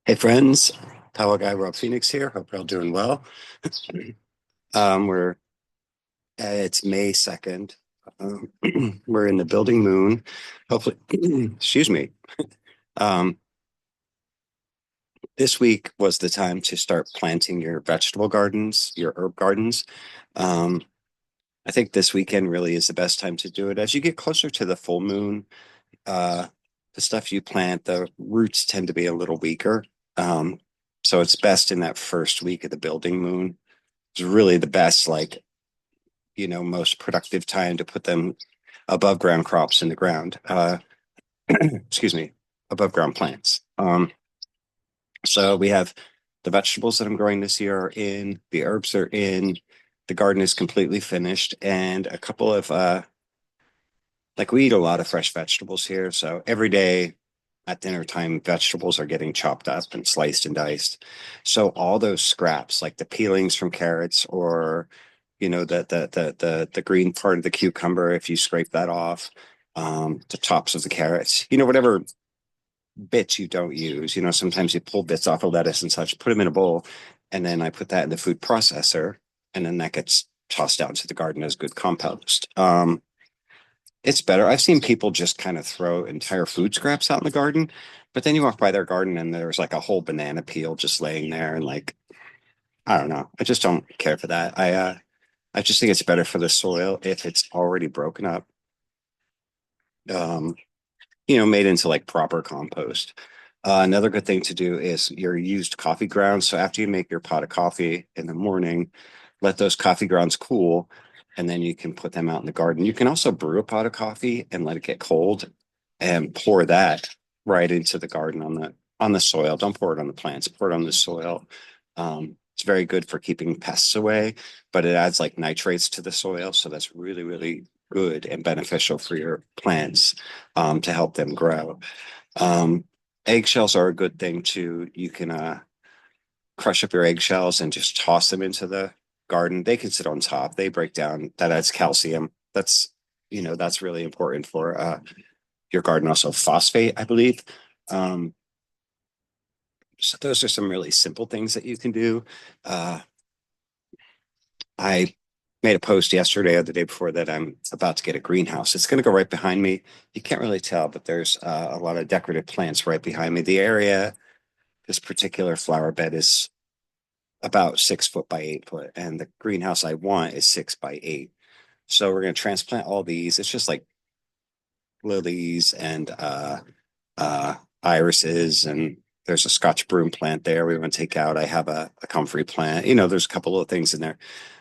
Hey friends, Powwow guy Rob Phoenix here. Hope you're all doing well. We're It's May 2nd. Um, we're in the building moon. Hopefully, excuse me. Um, this week was the time to start planting your vegetable gardens, your herb gardens. Um, I think this weekend really is the best time to do it. As you get closer to the full moon, uh, the stuff you plant, the roots tend to be a little weaker. Um, so it's best in that first week of the building moon. It's really the best, like, most productive time to put them above ground crops in the ground. Excuse me, above ground plants. So we have the vegetables that I'm growing this year are in, the herbs are in, the garden is completely finished, and a couple of like we eat a lot of fresh vegetables here. So every day at dinner time, vegetables are getting chopped up and sliced and diced. So all those scraps, like the peelings from carrots or the green part of the cucumber, if you scrape that off, the tops of the carrots, whatever bits you don't use. Sometimes you pull bits off of lettuce and such, put them in a bowl, and then I put that in the food processor, and then that gets tossed out into the garden as good compost. It's better. I've seen people just kind of throw entire food scraps out in the garden, but then you walk by their garden and there's like a whole banana peel just laying there, and like, I don't know. I just don't care for that. I just think it's better for the soil if it's already broken up, um, made into like proper compost. Another good thing to do is your used coffee grounds. So after you make your pot of coffee in the morning, let those coffee grounds cool, and then you can put them out in the garden. You can also brew a pot of coffee and let it get cold and pour that right into the garden on the soil. Don't pour it on the plants, pour it on the soil. It's very good for keeping pests away, but it adds like nitrates to the soil. So that's really, really good and beneficial for your plants, to help them grow. Um, Eggshells are a good thing too. You can crush up your eggshells and just toss them into the garden. They can sit on top. They break down. That adds calcium. That's really important for your garden. Also, phosphate, I believe. Um, so those are some really simple things that you can do. Uh, I made a post yesterday or the day before that I'm about to get a greenhouse. It's going to go right behind me. You can't really tell, but there's a lot of decorative plants right behind me. The area, this particular flower bed is about 6 foot by 8 foot, and the greenhouse I want is 6 by 8. So we're going to transplant all these. It's just like lilies and irises, and there's a Scotch broom plant there we want to take out. I have a comfrey plant. There's a couple of things in there,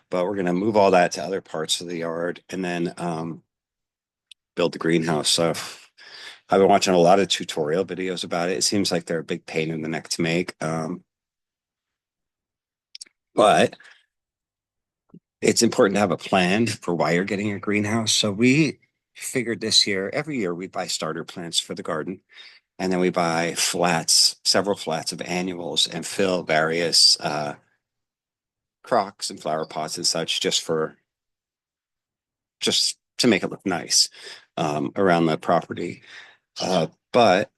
but we're going to move all that to other parts of the yard and then build the greenhouse. So I've been watching a lot of tutorial videos about it. It seems like they're a big pain in the neck to make. But it's important to have a plan for why you're getting a greenhouse. So we figured this year, every year we buy starter plants for the garden, and then we buy flats, several flats of annuals, and fill various crocks and flower pots and such just to make it look nice around the property. But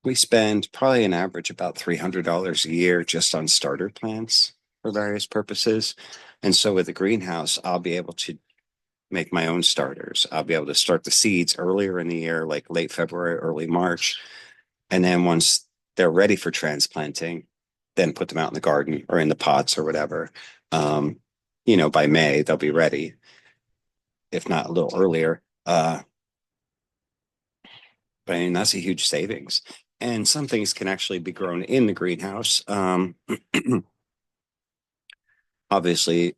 we spend probably an average about $300 a year just on starter plants for various purposes. And so with the greenhouse, I'll be able to make my own starters. I'll be able to start the seeds earlier in the year, like late February, early March. And then once they're ready for transplanting, then put them out in the garden or in the pots or whatever. Um, by May, they'll be ready, if not a little earlier. But I mean, that's a huge savings. And some things can actually be grown in the greenhouse. Obviously,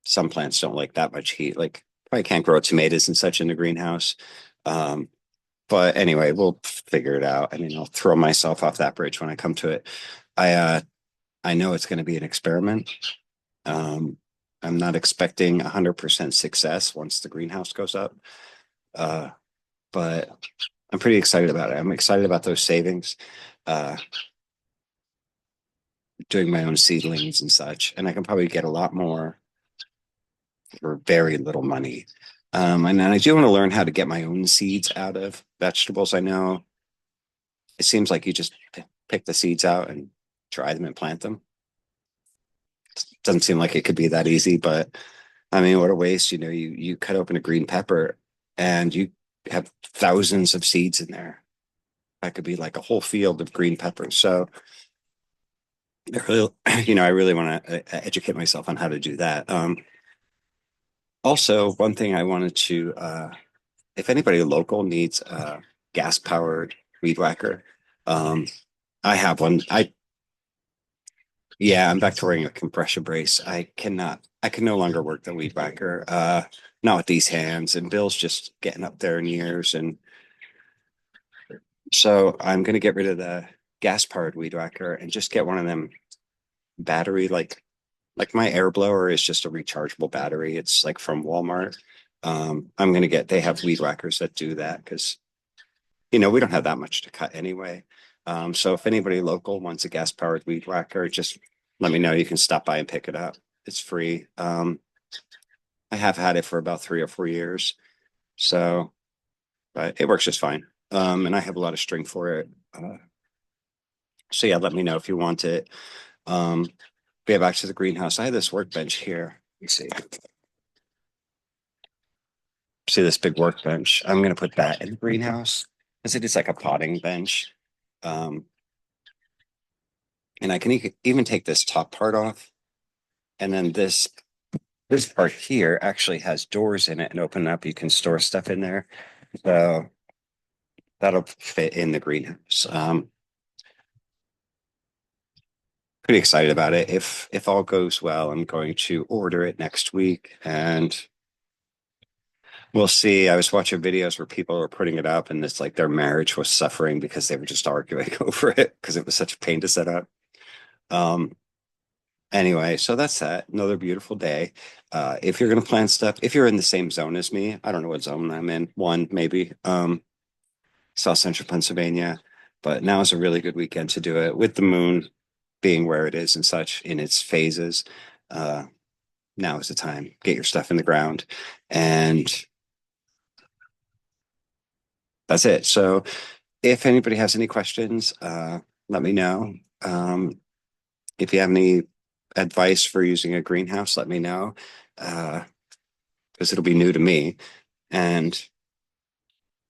some plants don't like that much heat. Like, probably can't grow tomatoes and such in the greenhouse. Um, but anyway, we'll figure it out. I mean, I'll throw myself off that bridge when I come to it. I know it's going to be an experiment. Um, I'm not expecting 100% success once the greenhouse goes up. Uh, but I'm pretty excited about it. I'm excited about those savings, uh, doing my own seedlings and such, and I can probably get a lot more for very little money. And then I do want to learn how to get my own seeds out of vegetables. I know it seems like you just pick the seeds out and dry them and plant them. Doesn't seem like it could be that easy, but I mean, what a waste. You cut open a green pepper and you have thousands of seeds in there. That could be like a whole field of green peppers. So I really, I really want to educate myself on how to do that. Also, one thing I wanted to, if anybody local needs a gas powered weed whacker, um, I have one. Yeah, I'm back to wearing a compression brace. I can no longer work the weed whacker. Not with these hands, and Bill's just getting up there in years. And so I'm going to get rid of the gas powered weed whacker and just get one of them battery, like my air blower is just a rechargeable battery. It's like from Walmart. I'm going to get, they have weed whackers that do that because, we don't have that much to cut anyway. So if anybody local wants a gas powered weed whacker, just let me know. You can stop by and pick it up. It's free. I have had it for about 3 or 4 years. So, but it works just fine. And I have a lot of string for it. So yeah, let me know if you want it. Um, but yeah, back to the greenhouse. I have this workbench here. Let me see this big workbench. I'm going to put that in the greenhouse because it is like a potting bench. Um, and I can even take this top part off. And then this part here actually has doors in it and open up. You can store stuff in there. So that'll fit in the greenhouse. Pretty excited about it. If all goes well, I'm going to order it next week and we'll see. I was watching videos where people were putting it up and it's like their marriage was suffering because they were just arguing over it because it was such a pain to set up. Um, anyway, so that's that. Another beautiful day. If you're gonna plan stuff, if you're in the same zone as me, I don't know what zone I'm in, one maybe, South Central Pennsylvania, but now is a really good weekend to do it with the moon being where it is and such in its phases. Uh, now is the time. Get your stuff in the ground. And that's it. So if anybody has any questions, let me know. If you have any advice for using a greenhouse, let me know because it'll be new to me. And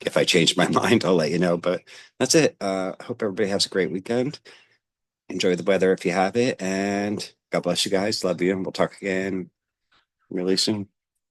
if I change my mind, I'll let you know. But that's it. Hope everybody has a great weekend. Enjoy the weather if you have it. And God bless you guys. Love you. And we'll talk again really soon.